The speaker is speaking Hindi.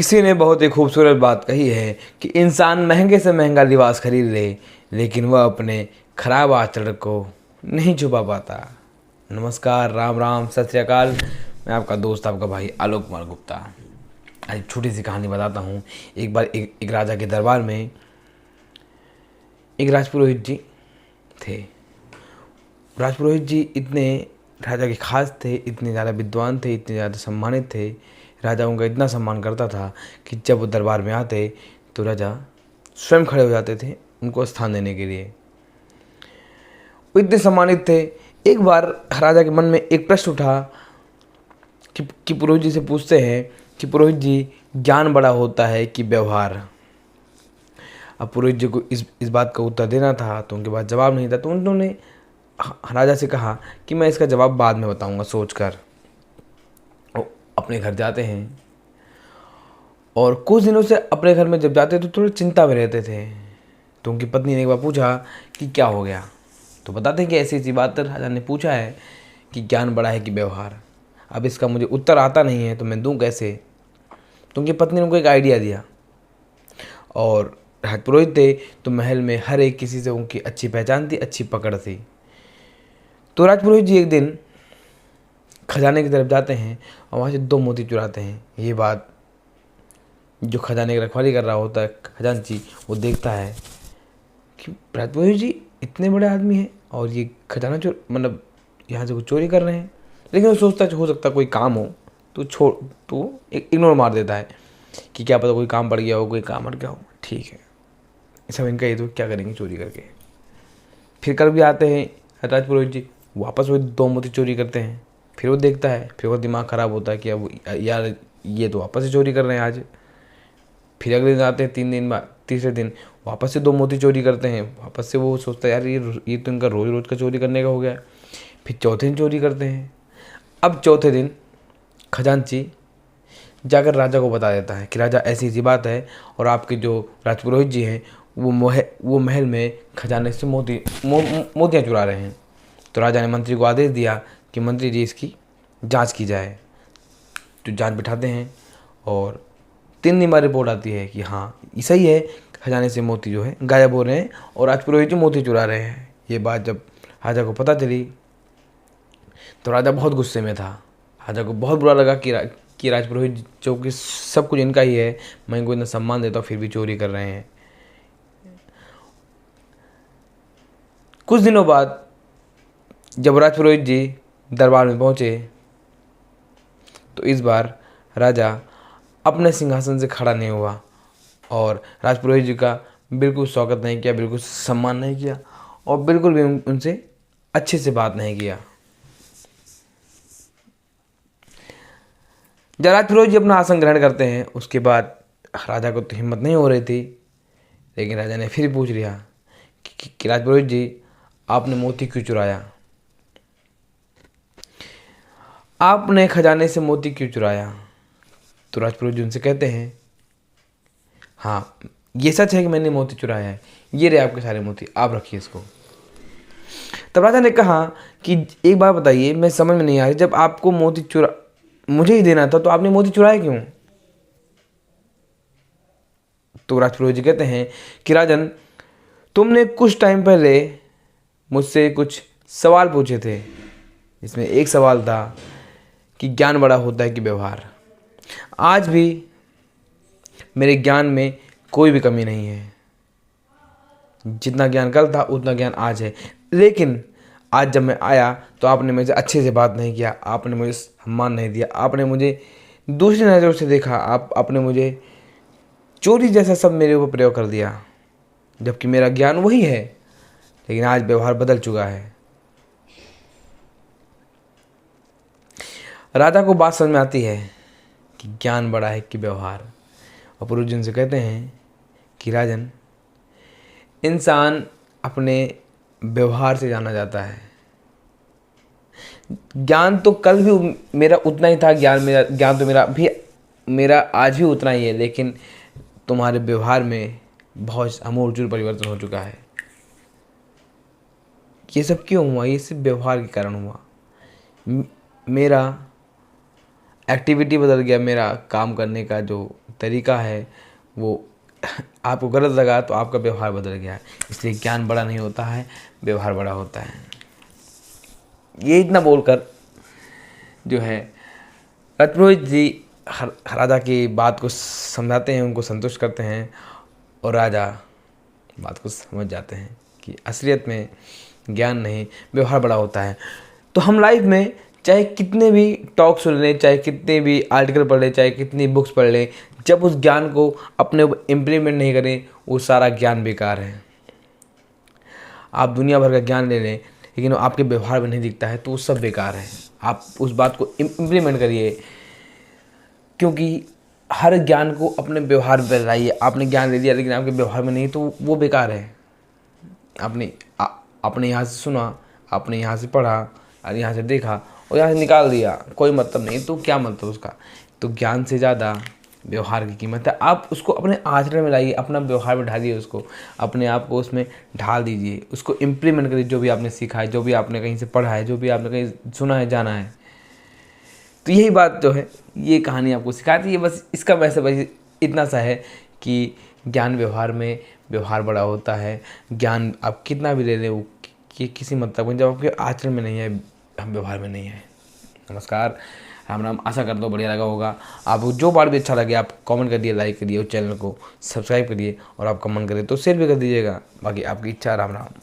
किसी ने बहुत ही खूबसूरत बात कही है कि इंसान महंगे से महंगा लिबास खरीद ले, लेकिन वह अपने खराब आचरण को नहीं छुपा पाता। नमस्कार, राम राम, सत श्री अकाल। मैं आपका दोस्त, आपका भाई आलोक कुमार गुप्ता। आज एक छोटी सी कहानी बताता हूँ। एक बार एक राजा के दरबार में एक राजपुरोहित जी थे। राजपुरोहित जी इतने राजा के खास थे, इतने ज़्यादा विद्वान थे, इतने ज़्यादा सम्मानित थे। राजा उनका इतना सम्मान करता था कि जब वो दरबार में आते तो राजा स्वयं खड़े हो जाते थे उनको स्थान देने के लिए। वो इतने सम्मानित थे। एक बार राजा के मन में एक प्रश्न उठा कि पुरोहित जी से पूछते हैं कि पुरोहित जी, ज्ञान बड़ा होता है कि व्यवहार। अब पुरोहित जी को इस बात का उत्तर देना था, तो उनके पास जवाब नहीं था। तो उन्होंने राजा से कहा कि मैं इसका जवाब बाद में बताऊंगा सोचकर। अपने घर जाते हैं और कुछ दिनों से अपने घर में जब जाते तो थोड़ी चिंता में रहते थे। तो उनकी पत्नी ने एक बार पूछा कि क्या हो गया। तो बताते हैं कि ऐसी ऐसी बात राजा ने पूछा है कि ज्ञान बड़ा है कि व्यवहार। अब इसका मुझे उत्तर आता नहीं है तो मैं दूं कैसे। तो उनकी पत्नी ने उनको एक आइडिया दिया। और राजपुरोहित थे तो महल में हर एक किसी से उनकी अच्छी पहचान थी, अच्छी पकड़ थी। तो राजपुरोहित जी एक दिन खजाने की तरफ जाते हैं और वहाँ से 2 मोती चुराते हैं। ये बात जो खजाने की रखवाली कर रहा होता है खजांची, वो देखता है कि राजपुरोहित जी इतने बड़े आदमी हैं और ये खजाना मतलब यहाँ से कुछ चोरी कर रहे हैं। लेकिन वो सोचता है हो सकता कोई काम हो तो इग्नोर मार देता है कि क्या पता कोई काम पड़ गया हो, कोई काम अड़ गया हो। ठीक है, सब इनका ये तो क्या करेंगे चोरी करके। फिर कर भी आते हैं राजपुरोहित जी, वापस वो 2 मोती चोरी करते हैं। फिर वो देखता है, फिर वो दिमाग ख़राब होता है कि अब यार ये तो वापस से चोरी कर रहे हैं आज। फिर अगले दिन आते हैं, 3 दिन बाद, तीसरे दिन वापस से 2 मोती चोरी करते हैं। वापस से वो सोचता है यार ये तो इनका रोज़ रोज़ का चोरी करने का हो गया है। फिर चौथे दिन चोरी करते हैं। अब चौथे दिन खजांची जाकर राजा को बता देता है कि राजा ऐसी ऐसी बात है और आपके जो राजपुरोहित जी हैं वो महल में खजाने से मोतियाँ चुरा रहे हैं। तो राजा ने मंत्री को आदेश दिया कि मंत्री जी इसकी जांच की जाए। तो जांच बिठाते हैं और 3 दिन बाद रिपोर्ट आती है कि हाँ सही है, खजाने से मोती जो है गायब हो रहे हैं और राजपुरोहित जी मोती चुरा रहे हैं। ये बात जब राजा को पता चली तो राजा बहुत गुस्से में था। राजा को बहुत बुरा लगा कि राजपुरोहित जो कि सब कुछ इनका ही है, मैं इनको इतना सम्मान देता हूँ फिर भी चोरी कर रहे हैं। कुछ दिनों बाद जब राजपुरोहित जी दरबार में पहुँचे तो इस बार राजा अपने सिंहासन से खड़ा नहीं हुआ और राजपुरोहित जी का बिल्कुल स्वागत नहीं किया, बिल्कुल सम्मान नहीं किया और बिल्कुल भी उनसे अच्छे से बात नहीं किया। जब राजपुरोहित जी अपना आसन ग्रहण करते हैं उसके बाद राजा को तो हिम्मत नहीं हो रही थी, लेकिन राजा ने फिर पूछ लिया कि राजपुरोहित जी, आपने मोती क्यों चुराया? आपने खजाने से मोती क्यों चुराया? तो राजपुरोहित जी उनसे कहते हैं, हाँ ये सच है कि मैंने मोती चुराया है, ये रहे आपके सारे मोती, आप रखिए इसको। तब राजा ने कहा कि एक बात बताइए, मैं समझ में नहीं आ रही, जब आपको मोती मुझे ही देना था तो आपने मोती चुराए क्यों? तो राजपुरोहित जी कहते हैं कि राजन, तुमने कुछ टाइम पहले मुझसे कुछ सवाल पूछे थे। इसमें एक सवाल था कि ज्ञान बड़ा होता है कि व्यवहार। आज भी मेरे ज्ञान में कोई भी कमी नहीं है। जितना ज्ञान कल था उतना ज्ञान आज है, लेकिन आज जब मैं आया तो आपने मुझे अच्छे से बात नहीं किया, आपने मुझे सम्मान नहीं दिया, आपने मुझे दूसरी नज़रों से देखा, आपने मुझे चोरी जैसा सब मेरे ऊपर प्रयोग कर दिया। जबकि मेरा ज्ञान वही है, लेकिन आज व्यवहार बदल चुका है। राजा को बात समझ में आती है कि ज्ञान बड़ा है कि व्यवहार। और पुरोहित जी से कहते हैं कि राजन, इंसान अपने व्यवहार से जाना जाता है। ज्ञान तो कल भी मेरा उतना ही था, ज्ञान तो मेरा आज भी उतना ही है, लेकिन तुम्हारे व्यवहार में बहुत आमूल परिवर्तन हो चुका है। ये सब क्यों हुआ? ये सिर्फ व्यवहार के कारण हुआ। मेरा एक्टिविटी बदल गया, मेरा काम करने का जो तरीका है वो आपको गलत लगा तो आपका व्यवहार बदल गया। इसलिए ज्ञान बड़ा नहीं होता है, व्यवहार बड़ा होता है। ये इतना बोलकर जो है रत्नपुरोहित जी राजा की बात को समझाते हैं, उनको संतुष्ट करते हैं और राजा बात को समझ जाते हैं कि असलियत में ज्ञान नहीं, व्यवहार बड़ा होता है। तो हम लाइफ में चाहे कितने भी टॉक सुन लें, चाहे कितने भी आर्टिकल पढ़ लें, चाहे कितनी बुक्स पढ़ लें, जब उस ज्ञान को अपने इम्प्लीमेंट नहीं करें वो सारा ज्ञान बेकार है। आप दुनिया भर का ज्ञान ले लें लेकिन वो आपके व्यवहार में नहीं दिखता है तो वो सब बेकार है। आप उस बात को इम्प्लीमेंट करिए, क्योंकि हर ज्ञान को अपने व्यवहार में लाइए। आपने ज्ञान ले लिया लेकिन आपके व्यवहार में नहीं तो वो बेकार है। आपने यहाँ से सुना, आपने यहाँ से पढ़ा और यहाँ से देखा और यहाँ से निकाल दिया, कोई मतलब नहीं, तो क्या मतलब उसका। तो ज्ञान से ज़्यादा व्यवहार की कीमत है। आप उसको अपने आचरण में लाइए, अपना व्यवहार में ढालिए, उसको अपने आप को उसमें ढाल दीजिए, उसको इम्प्लीमेंट करिए। जो भी आपने सीखा है, जो भी आपने कहीं से पढ़ा है, जो भी आपने कहीं सुना है, जाना है, तो यही बात जो है ये कहानी आपको सिखाती है। बस इसका मैसेज इतना सा है कि ज्ञान व्यवहार में व्यवहार बड़ा होता है। ज्ञान आप कितना भी ले लें वो किसी मतलब में, जब आपके आचरण में नहीं है, हम व्यवहार में नहीं है। नमस्कार, राम राम। आशा करता हूँ बढ़िया लगा होगा। आपको जो बार भी अच्छा लगे आप कमेंट करिए, लाइक करिए और चैनल को सब्सक्राइब करिए और आप कमेंट करिए तो शेयर भी कर दीजिएगा। बाकी आपकी इच्छा। राम राम।